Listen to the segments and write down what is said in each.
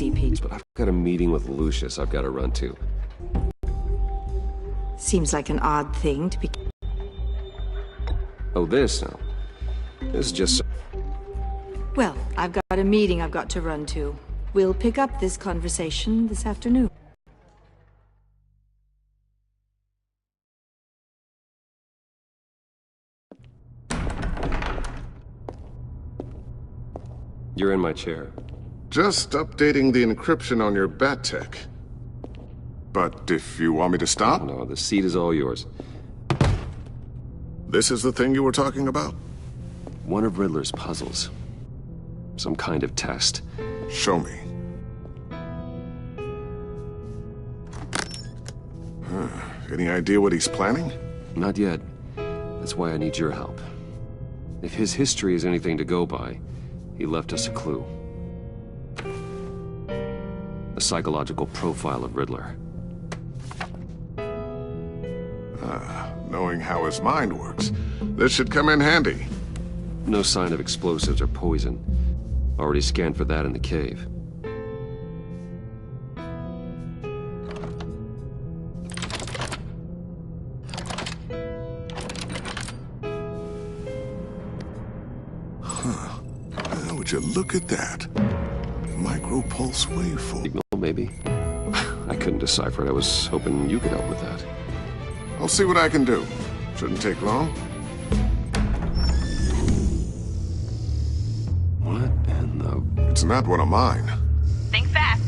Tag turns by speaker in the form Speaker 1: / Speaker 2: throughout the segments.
Speaker 1: CP.
Speaker 2: But I've got a meeting with Lucius I've got to run to.
Speaker 1: Seems like an odd thing to be...
Speaker 2: Oh, this? No. This is just...
Speaker 1: Well, I've got a meeting I've got to run to. We'll pick up this conversation this afternoon.
Speaker 2: You're in my chair.
Speaker 3: Just updating the encryption on your bat tech. But if you want me to stop?
Speaker 2: No, the seat is all yours.
Speaker 3: This is the thing you were talking about?
Speaker 2: One of Riddler's puzzles. Some kind of test.
Speaker 3: Show me. Any idea what he's planning?
Speaker 2: Not yet. That's why I need your help. If his history is anything to go by, he left us a clue. A psychological profile of Riddler.
Speaker 3: Knowing how his mind works, this should come in handy.
Speaker 2: No sign of explosives or poison. Already scanned for that in the cave.
Speaker 3: Would you look at that? Micro-pulse waveform.
Speaker 2: Signal, maybe? I couldn't decipher it. I was hoping you could help with that.
Speaker 3: I'll see what I can do. Shouldn't take long.
Speaker 2: What in the...
Speaker 3: It's not one of mine.
Speaker 4: Think fast.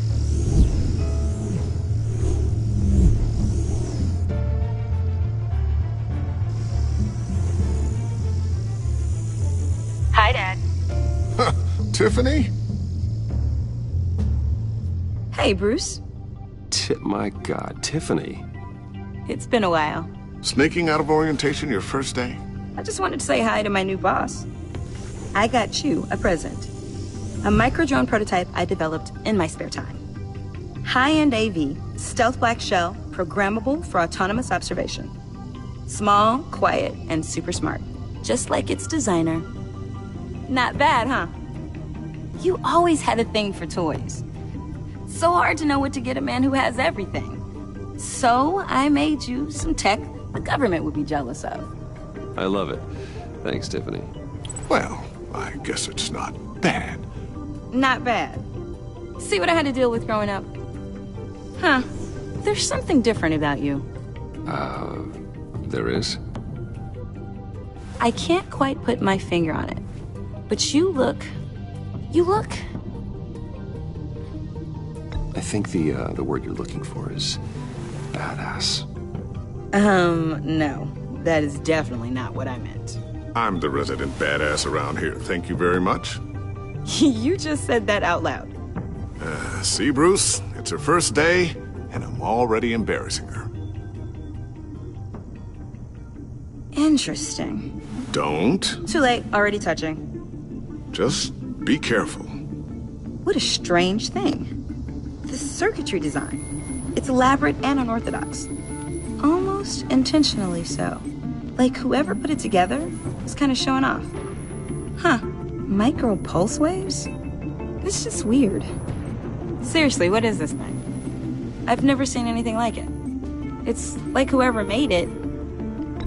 Speaker 4: Hi, Dad.
Speaker 3: Tiffany?
Speaker 4: Hey, Bruce.
Speaker 2: My God, Tiffany.
Speaker 4: It's been a while.
Speaker 3: Sneaking out of orientation your first day?
Speaker 4: I just wanted to say hi to my new boss. I got you a present. A micro-drone prototype I developed in my spare time. High-end AV, stealth black shell, programmable for autonomous observation. Small, quiet, and super smart. Just like its designer. Not bad, huh? You always had a thing for toys. So hard to know what to get a man who has everything. So I made you some tech the government would be jealous of.
Speaker 2: I love it. Thanks, Tiffany.
Speaker 3: Well, I guess it's not bad.
Speaker 4: Not bad. See what I had to deal with growing up? Huh. There's something different about you.
Speaker 2: There is?
Speaker 4: I can't quite put my finger on it. But you look...
Speaker 2: I think the word you're looking for is badass.
Speaker 4: No. That is definitely not what I meant.
Speaker 3: I'm the resident badass around here. Thank you very much.
Speaker 4: You just said that out loud.
Speaker 3: See, Bruce? It's her first day, and I'm already embarrassing her.
Speaker 4: Interesting.
Speaker 3: Don't.
Speaker 4: Too late. Already touching.
Speaker 3: Just be careful.
Speaker 4: What a strange thing. The circuitry design. It's elaborate and unorthodox. Almost intentionally so. Like whoever put it together was kind of showing off. Huh. Micro pulse waves? It's just weird. Seriously, what is this thing? I've never seen anything like it. It's like whoever made it.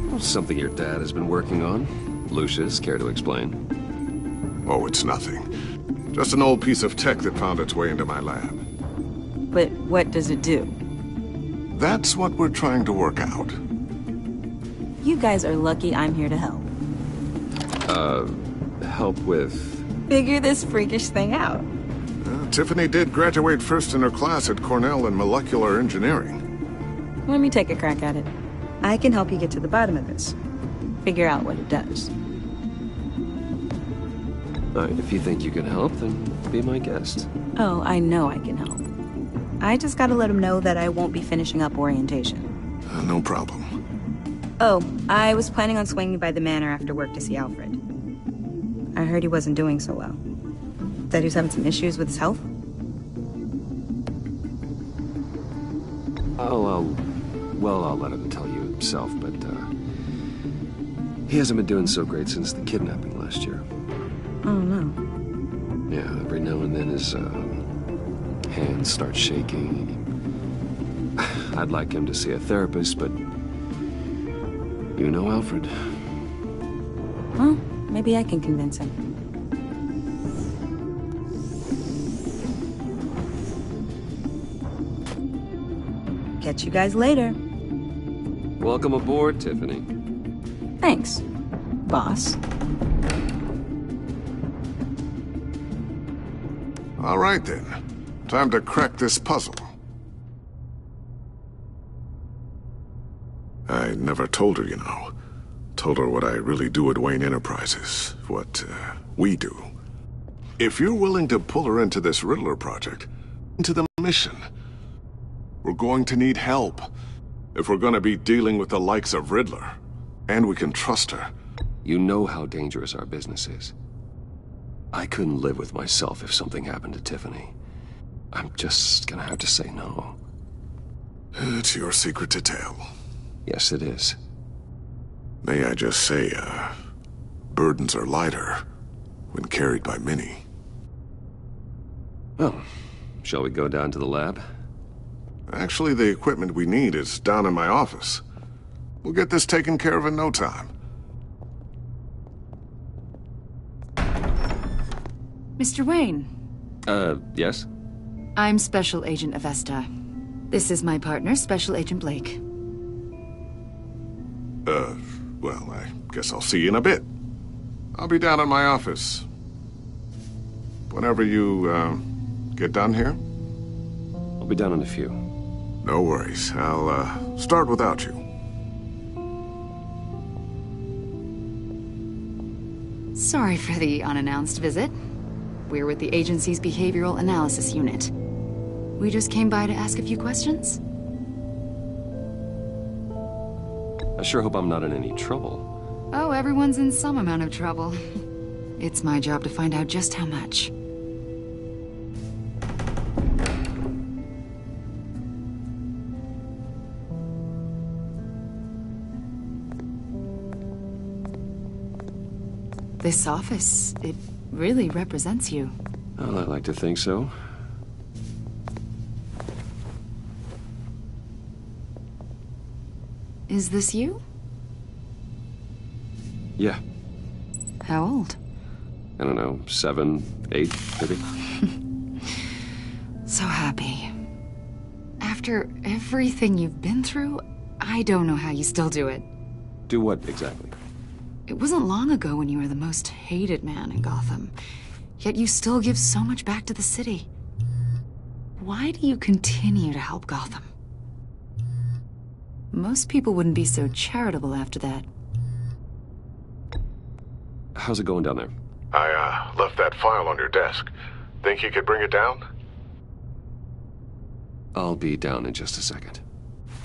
Speaker 2: Well, something your dad has been working on. Lucius, care to explain?
Speaker 3: Oh, it's nothing. Just an old piece of tech that found its way into my lab.
Speaker 4: But what does it do?
Speaker 3: That's what we're trying to work out.
Speaker 4: You guys are lucky I'm here to help.
Speaker 2: Help with...
Speaker 4: Figure this freakish thing out.
Speaker 3: Tiffany did graduate first in her class at Cornell in molecular engineering.
Speaker 4: Let me take a crack at it. I can help you get to the bottom of this. Figure out what it does.
Speaker 2: All right, if you think you can help, then be my guest.
Speaker 4: Oh, I know I can help. I just gotta let him know that I won't be finishing up orientation.
Speaker 3: No problem.
Speaker 4: Oh, I was planning on swinging by the manor after work to see Alfred. I heard he wasn't doing so well. That he was having some issues with his health?
Speaker 2: I'll let him tell you himself, but, he hasn't been doing so great since the kidnapping last year.
Speaker 4: Oh, no.
Speaker 2: Yeah, every now and then his Hands start shaking. I'd like him to see a therapist, but... You know Alfred.
Speaker 4: Well, maybe I can convince him. Catch you guys later.
Speaker 2: Welcome aboard, Tiffany.
Speaker 4: Thanks, boss.
Speaker 3: All right then. Time to crack this puzzle. I never told her, you know. Told her what I really do at Wayne Enterprises. What, we do. If you're willing to pull her into this Riddler project, into the mission, we're going to need help. If we're gonna be dealing with the likes of Riddler. And we can trust her.
Speaker 2: You know how dangerous our business is. I couldn't live with myself if something happened to Tiffany. I'm just gonna have to say no.
Speaker 3: It's your secret to tell.
Speaker 2: Yes, it is.
Speaker 3: May I just say, burdens are lighter when carried by many.
Speaker 2: Well, shall we go down to the lab?
Speaker 3: Actually, the equipment we need is down in my office. We'll get this taken care of in no time.
Speaker 5: Mr. Wayne.
Speaker 2: Yes?
Speaker 5: I'm Special Agent Avesta. This is my partner, Special Agent Blake.
Speaker 3: Well, I guess I'll see you in a bit. I'll be down in my office. Whenever you, get done here?
Speaker 2: I'll be down in a few.
Speaker 3: No worries. I'll, start without you.
Speaker 5: Sorry for the unannounced visit. We're with the agency's Behavioral Analysis Unit. We just came by to ask a few questions.
Speaker 2: I sure hope I'm not in any trouble.
Speaker 5: Oh, everyone's in some amount of trouble. It's my job to find out just how much. This office, it really represents you.
Speaker 2: Well, I like to think so.
Speaker 5: Is this you?
Speaker 2: Yeah.
Speaker 5: How old?
Speaker 2: I don't know, 7, 8, maybe?
Speaker 5: So happy. After everything you've been through, I don't know how you still do it.
Speaker 2: Do what, exactly?
Speaker 5: It wasn't long ago when you were the most hated man in Gotham. Yet you still give so much back to the city. Why do you continue to help Gotham? Most people wouldn't be so charitable after that.
Speaker 2: How's it going down there?
Speaker 3: I, left that file on your desk. Think you could bring it down?
Speaker 2: I'll be down in just a second.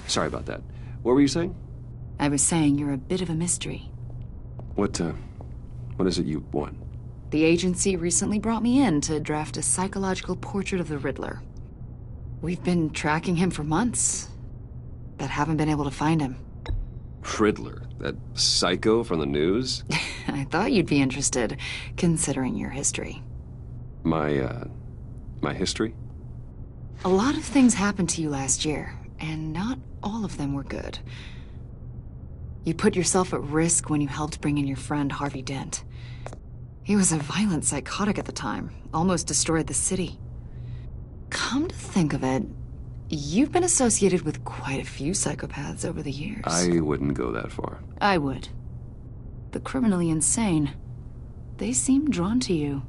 Speaker 2: Sorry about that. What were you saying?
Speaker 5: I was saying you're a bit of a mystery.
Speaker 2: What is it you want?
Speaker 5: The agency recently brought me in to draft a psychological portrait of the Riddler. We've been tracking him for months, but haven't been able to find him.
Speaker 2: Riddler? That psycho from the news?
Speaker 5: I thought you'd be interested, considering your history.
Speaker 2: My history?
Speaker 5: A lot of things happened to you last year, and not all of them were good. You put yourself at risk when you helped bring in your friend Harvey Dent. He was a violent psychotic at the time, almost destroyed the city. Come to think of it, you've been associated with quite a few psychopaths over the years.
Speaker 2: I wouldn't go that far.
Speaker 5: I would. The criminally insane. They seem drawn to you.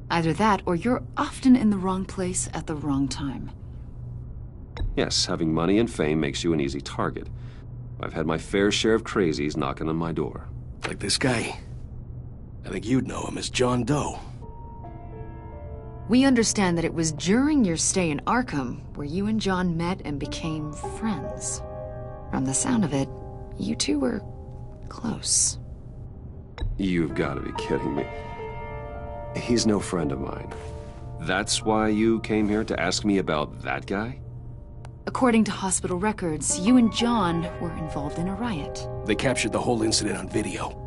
Speaker 5: Either that, or you're often in the wrong place at the wrong time.
Speaker 2: Yes, having money and fame makes you an easy target. I've had my fair share of crazies knocking on my door.
Speaker 6: Like this guy. I think you'd know him as John Doe.
Speaker 5: We understand that it was during your stay in Arkham where you and John met and became friends. From the sound of it, you two were close.
Speaker 2: You've got to be kidding me. He's no friend of mine. That's why you came here to ask me about that guy?
Speaker 5: According to hospital records, you and John were involved in a riot.
Speaker 6: They captured the whole incident on video.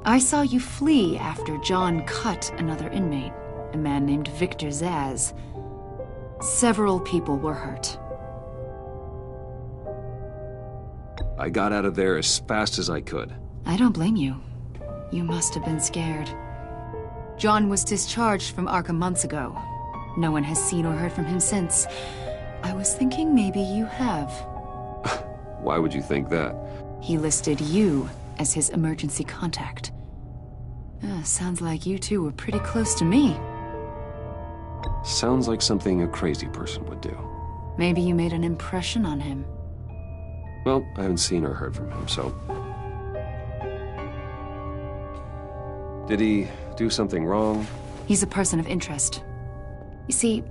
Speaker 5: I saw you flee after John cut another inmate, a man named Victor Zsasz. Several people were hurt.
Speaker 2: I got out of there as fast as I could.
Speaker 5: I don't blame you. You must have been scared. John was discharged from Arkham months ago. No one has seen or heard from him since. I was thinking maybe you have.
Speaker 2: Why would you think that?
Speaker 5: He listed you as his emergency contact. Sounds like you two were pretty close to me.
Speaker 2: Sounds like something a crazy person would do.
Speaker 5: Maybe you made an impression on him.
Speaker 2: Well, I haven't seen or heard from him, so... Did he do something wrong?
Speaker 5: He's a person of interest. You see,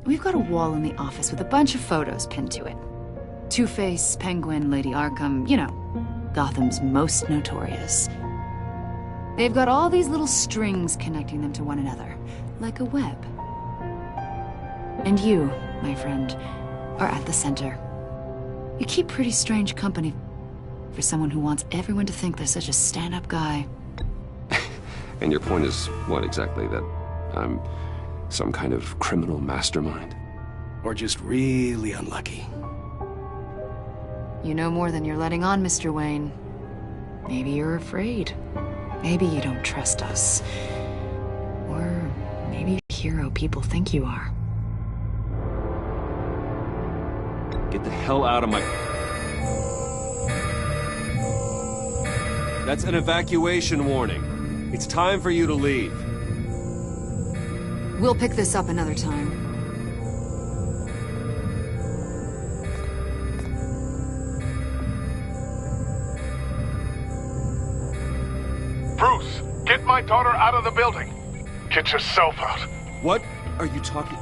Speaker 5: we've got a wall in the office with a bunch of photos pinned to it. Two-Face, Penguin, Lady Arkham, you know, Gotham's most notorious. They've got all these little strings connecting them to one another, like a web. And you, my friend, are at the center. You keep pretty strange company for someone who wants everyone to think they're such a stand-up guy.
Speaker 2: And your point is what exactly? That I'm some kind of criminal mastermind?
Speaker 6: Or just really unlucky.
Speaker 5: You know more than you're letting on, Mr. Wayne. Maybe you're afraid. Maybe you don't trust us. Or maybe you're the hero people think you are.
Speaker 2: Get the hell out of my... That's an evacuation warning. It's time for you to leave.
Speaker 5: We'll pick this up another time.
Speaker 3: Bruce, get my daughter out of the building. Get yourself out.
Speaker 2: What are you talking...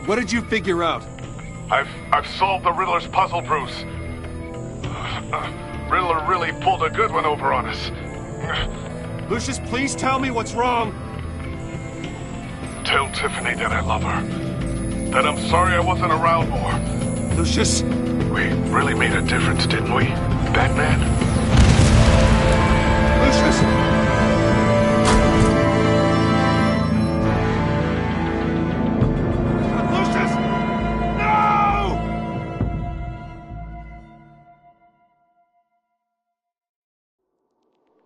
Speaker 2: What did you figure out?
Speaker 3: I've solved the Riddler's puzzle, Bruce. Riddler really pulled a good one over on us.
Speaker 2: Lucius, please tell me what's wrong.
Speaker 3: Tell Tiffany that I love her. That I'm sorry I wasn't around more.
Speaker 2: Lucius?
Speaker 3: We really made a difference, didn't we, Batman?
Speaker 2: Lucius!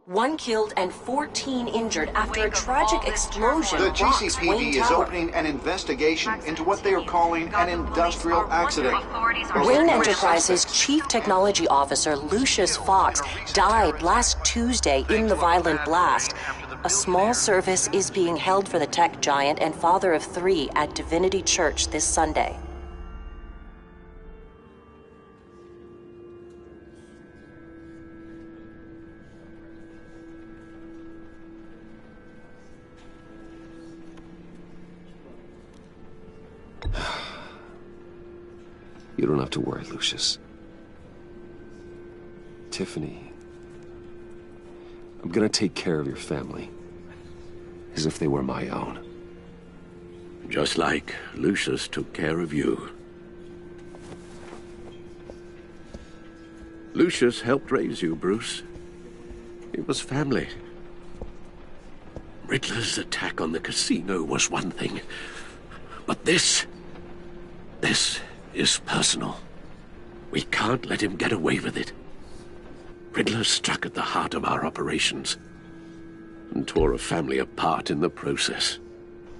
Speaker 7: One killed and 14 injured after a tragic explosion
Speaker 8: The
Speaker 7: rocks
Speaker 8: GCPD
Speaker 7: Wayne
Speaker 8: is
Speaker 7: Tower.
Speaker 8: opening an investigation into what they are calling an industrial accident.
Speaker 7: Wayne Enterprises' Chief Technology Officer Lucius Fox died last Tuesday in the violent blast. A small service is being held for the tech giant and father of 3 at Divinity Church this Sunday.
Speaker 2: You don't have to worry, Lucius. Tiffany, I'm gonna take care of your family. As if they were my own.
Speaker 9: Just like Lucius took care of you. Lucius helped raise you, Bruce. It was family. Riddler's attack on the casino was one thing. But this is personal. We can't let him get away with it. Riddler struck at the heart of our operations and tore a family apart in the process.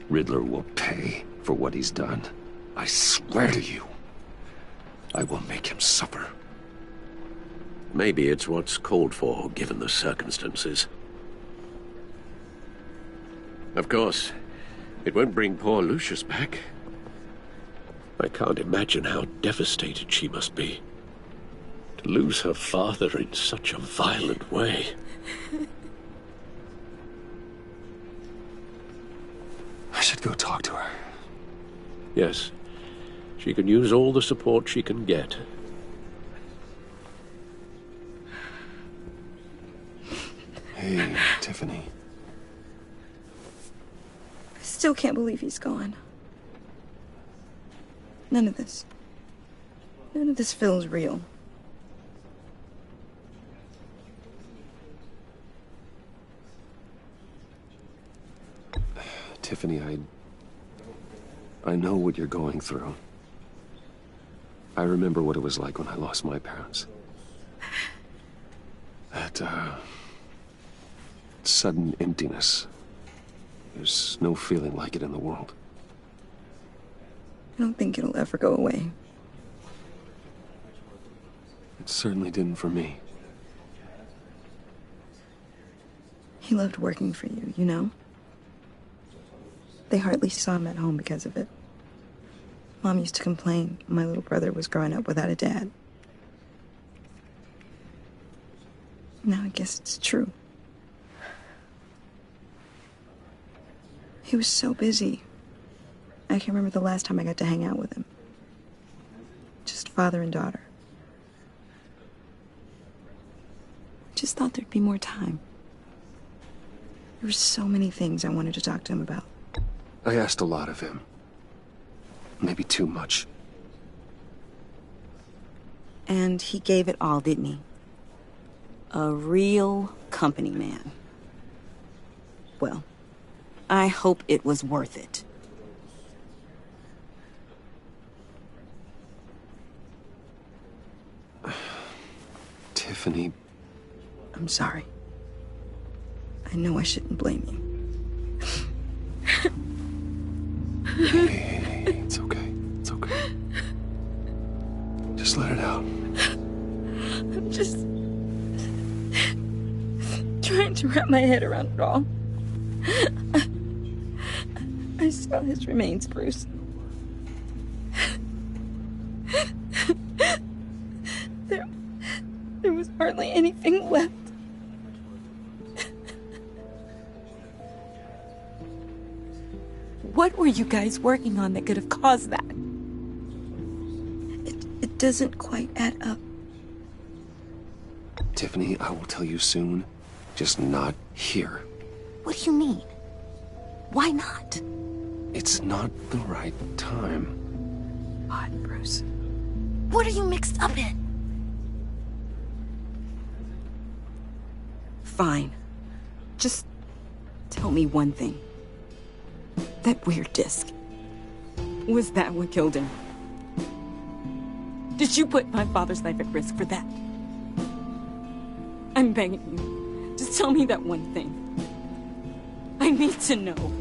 Speaker 2: Riddler will pay for what he's done. I swear to you, I will make him suffer.
Speaker 9: Maybe it's what's called for, given the circumstances. Of course, it won't bring poor Lucius back. I can't imagine how devastated she must be. To lose her father in such a violent way.
Speaker 2: I should go talk to her.
Speaker 9: Yes, she can use all the support she can get.
Speaker 2: Hey, Tiffany.
Speaker 4: I still can't believe he's gone. None of this feels real.
Speaker 2: Tiffany, I know what you're going through. I remember what it was like when I lost my parents. That, sudden emptiness. There's no feeling like it in the world.
Speaker 4: I don't think it'll ever go away.
Speaker 2: It certainly didn't for me.
Speaker 4: He loved working for you, you know? They hardly saw him at home because of it. Mom used to complain my little brother was growing up without a dad. Now I guess it's true. He was so busy. I can't remember the last time I got to hang out with him. Just father and daughter. Just thought there'd be more time. There were so many things I wanted to talk to him about.
Speaker 2: I asked a lot of him. Maybe too much.
Speaker 4: And he gave it all, didn't he? A real company man. Well, I hope it was worth it.
Speaker 2: Tiffany...
Speaker 4: I'm sorry. I know I shouldn't blame you.
Speaker 2: Hey, it's okay. It's okay. Just let it out.
Speaker 4: I'm just trying to wrap my head around it all. I saw his remains, Bruce. There was hardly anything left. What were you guys working on that could have caused that? It doesn't quite add up.
Speaker 2: Tiffany, I will tell you soon. Just not here.
Speaker 4: What do you mean? Why not?
Speaker 2: It's not the right time.
Speaker 4: What, Bruce? What are you mixed up in? Fine. Just tell me one thing. That weird disc. Was that what killed him? Did you put my father's life at risk for that? I'm begging you. Just tell me that one thing. I need to know.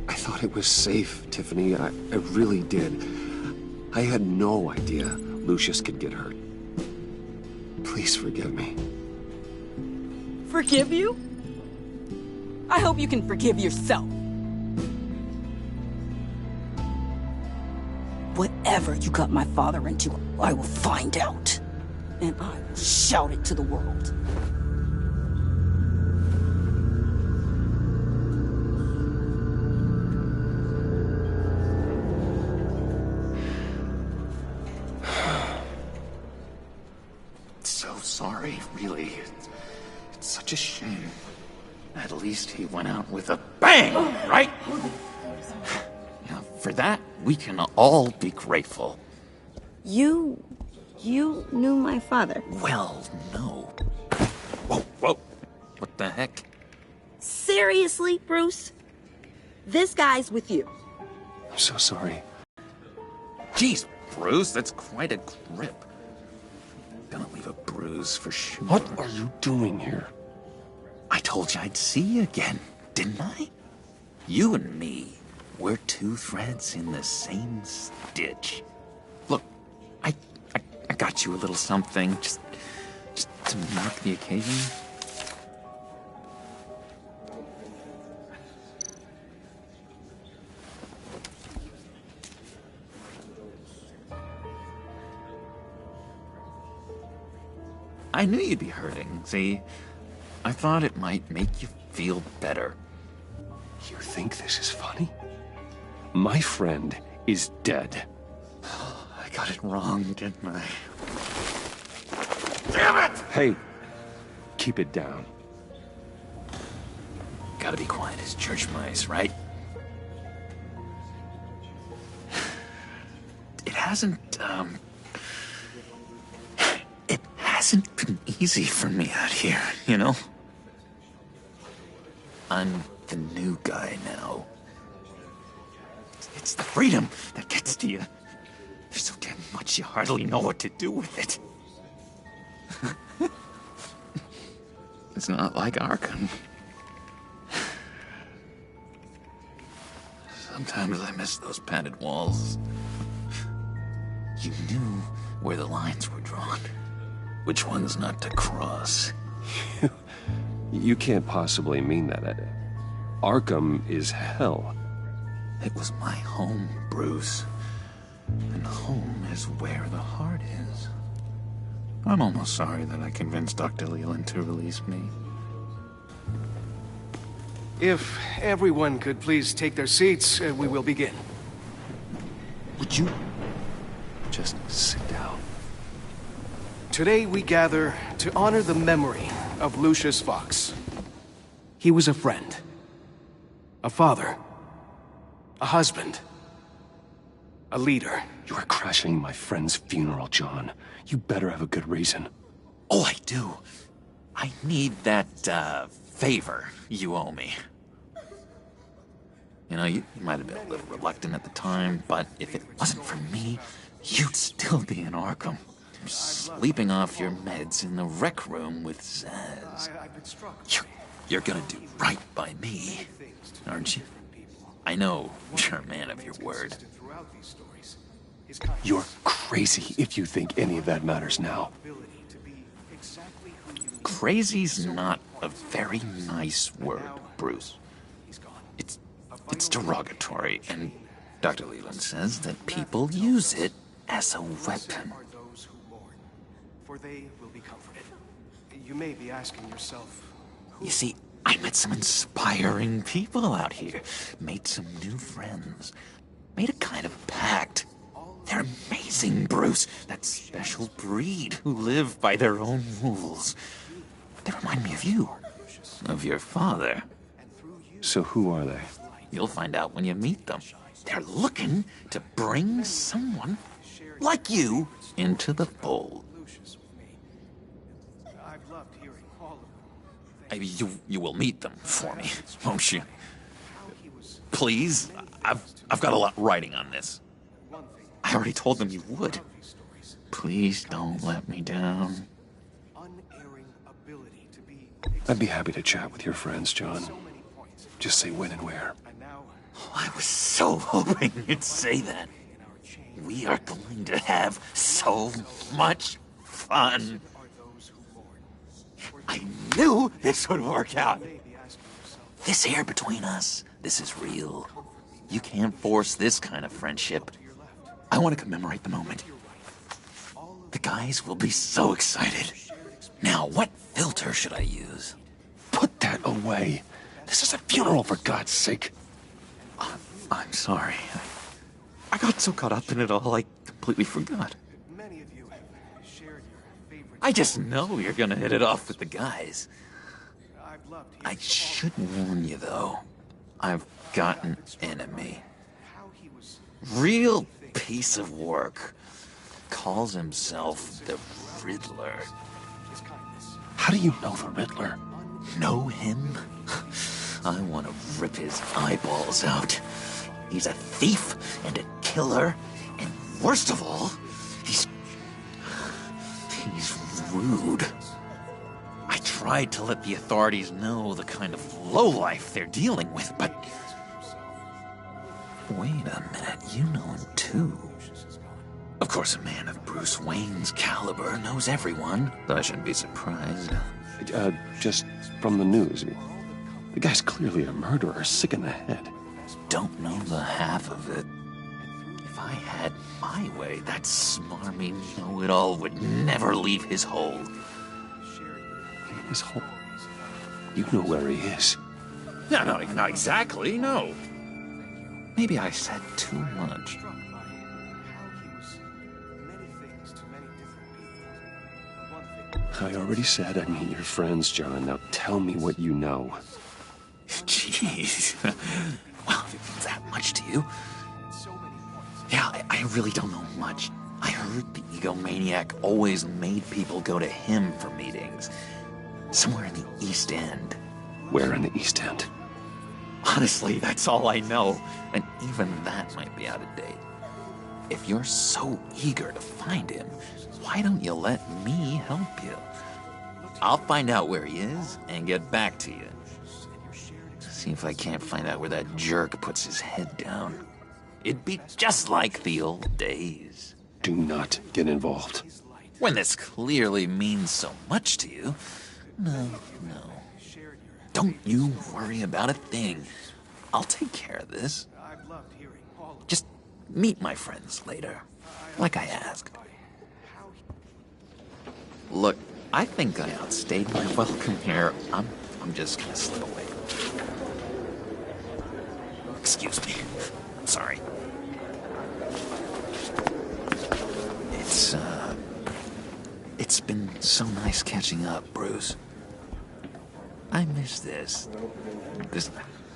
Speaker 2: I thought it was safe, Tiffany. I really did. I had no idea Lucius could get hurt. Please forgive me.
Speaker 4: Forgive you? I hope you can forgive yourself. Whatever you got my father into, I will find out. And I will shout it to the world.
Speaker 10: So sorry, really. It's such a shame. At least he went out with a bang, right? Now, for that, we can all be grateful.
Speaker 4: You knew my father?
Speaker 10: Well, no. Whoa, whoa. What the heck?
Speaker 4: Seriously, Bruce? This guy's with you.
Speaker 2: I'm so sorry.
Speaker 10: Jeez, Bruce, that's quite a grip. Gonna leave a bruise for sure.
Speaker 2: What are you doing here?
Speaker 10: I told you I'd see you again, didn't I? You and me, we're two threads in the same stitch. Look, I got you a little something, just to mark the occasion. I knew you'd be hurting, see? I thought it might make you feel better.
Speaker 2: You think this is funny? My friend is dead.
Speaker 10: I got it wrong, didn't I? Damn it!
Speaker 2: Hey, keep it down.
Speaker 10: Gotta be quiet as church mice, right? It hasn't been easy for me out here, you know? I'm the new guy now. It's the freedom that gets to you. There's so damn much you hardly know what to do with it. It's not like Arkham. Sometimes I miss those padded walls. You knew where the lines were drawn. Which ones not to cross.
Speaker 2: You can't possibly mean that. Arkham is hell.
Speaker 10: It was my home, Bruce. And home is where the heart is. I'm almost sorry that I convinced Dr. Leland to release me.
Speaker 6: If everyone could please take their seats, we will begin.
Speaker 10: Would you
Speaker 2: Just sit down.
Speaker 6: Today we gather to honor the memory of Lucius Fox. He was a friend, a father, a husband, a leader.
Speaker 2: You are crashing my friend's funeral, John. You better have a good reason.
Speaker 10: Oh, I do. I need that, favor you owe me. You know, you might have been a little reluctant at the time, but if it wasn't for me, you'd still be in Arkham. Sleeping off your meds in the rec room with Zaz. You're gonna do right by me, aren't you? I know you're a man of your word.
Speaker 2: You're crazy if you think any of that matters now.
Speaker 10: Crazy's not a very nice word, Bruce. It's derogatory, and Dr. Leland says that people use it as a weapon.
Speaker 6: For they will be comforted. You may be asking yourself,
Speaker 10: You see, I met some inspiring people out here. Made some new friends. Made a kind of pact. They're amazing, Bruce. That special breed who live by their own rules. They remind me of you. Of your father.
Speaker 2: So who are they?
Speaker 10: You'll find out when you meet them. They're looking to bring someone like you into the fold.
Speaker 6: I've loved hearing all of them.
Speaker 10: You will meet them for me, won't you? Please, I've got a lot writing on this. I already told them you would. Please don't let me down.
Speaker 2: I'd be happy to chat with your friends, John. Just say when and where.
Speaker 10: I was so hoping you'd say that. We are going to have so much fun. I knew this would work out. This here between us, this is real. You can't force this kind of friendship. I want to commemorate the moment. The guys will be so excited. Now, what filter should I use?
Speaker 2: Put that away. This is a funeral, for God's sake.
Speaker 10: I'm sorry. I got so caught up in it all, I completely forgot. I just know you're gonna hit it off with the guys. I should warn you, though. I've got an enemy. Real piece of work. Calls himself the Riddler.
Speaker 2: How do you know the Riddler?
Speaker 10: Know him? I want to rip his eyeballs out. He's a thief and a killer, and worst of all, he's rude. I tried to let the authorities know the kind of lowlife they're dealing with, but... Wait a minute, you know him too. Of course, a man of Bruce Wayne's caliber knows everyone, but I shouldn't be surprised.
Speaker 2: Just from the news. The guy's clearly a murderer, sick in the head.
Speaker 10: Don't know the half of it. If I had my way, that smarmy know-it-all would never leave his hole.
Speaker 2: His hole? You know where he is.
Speaker 10: No, not exactly, no. Maybe I said too much.
Speaker 2: I already said I'd meet your friends, John. Now tell me what you know.
Speaker 10: Jeez. Well, if it's that much to you. Yeah, I really don't know much. I heard the egomaniac always made people go to him for meetings. Somewhere in the East End.
Speaker 2: Where in the East End?
Speaker 10: Honestly, that's all I know. And even that might be out of date. If you're so eager to find him, why don't you let me help you? I'll find out where he is and get back to you. See if I can't find out where that jerk puts his head down. It'd be just like the old days.
Speaker 2: Do not get involved.
Speaker 10: When this clearly means so much to you. No. Don't you worry about a thing. I'll take care of this. Just meet my friends later, like I asked. Look, I think I outstayed my welcome here. I'm just gonna slip away. Excuse me. I'm sorry. It's been so nice catching up, Bruce. I miss this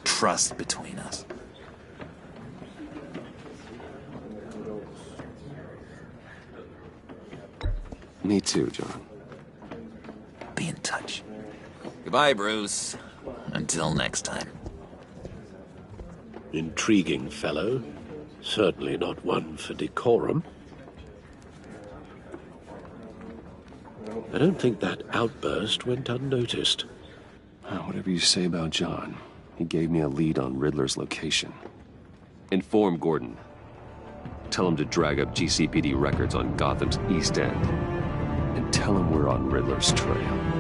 Speaker 10: trust between us.
Speaker 2: Me too, John.
Speaker 10: Be in touch. Goodbye, Bruce. Until next time.
Speaker 9: Intriguing fellow. Certainly not one for decorum. I don't think that outburst went unnoticed.
Speaker 2: Whatever you say about John, he gave me a lead on Riddler's location. Inform Gordon. Tell him to drag up GCPD records on Gotham's East End. And tell him we're on Riddler's trail.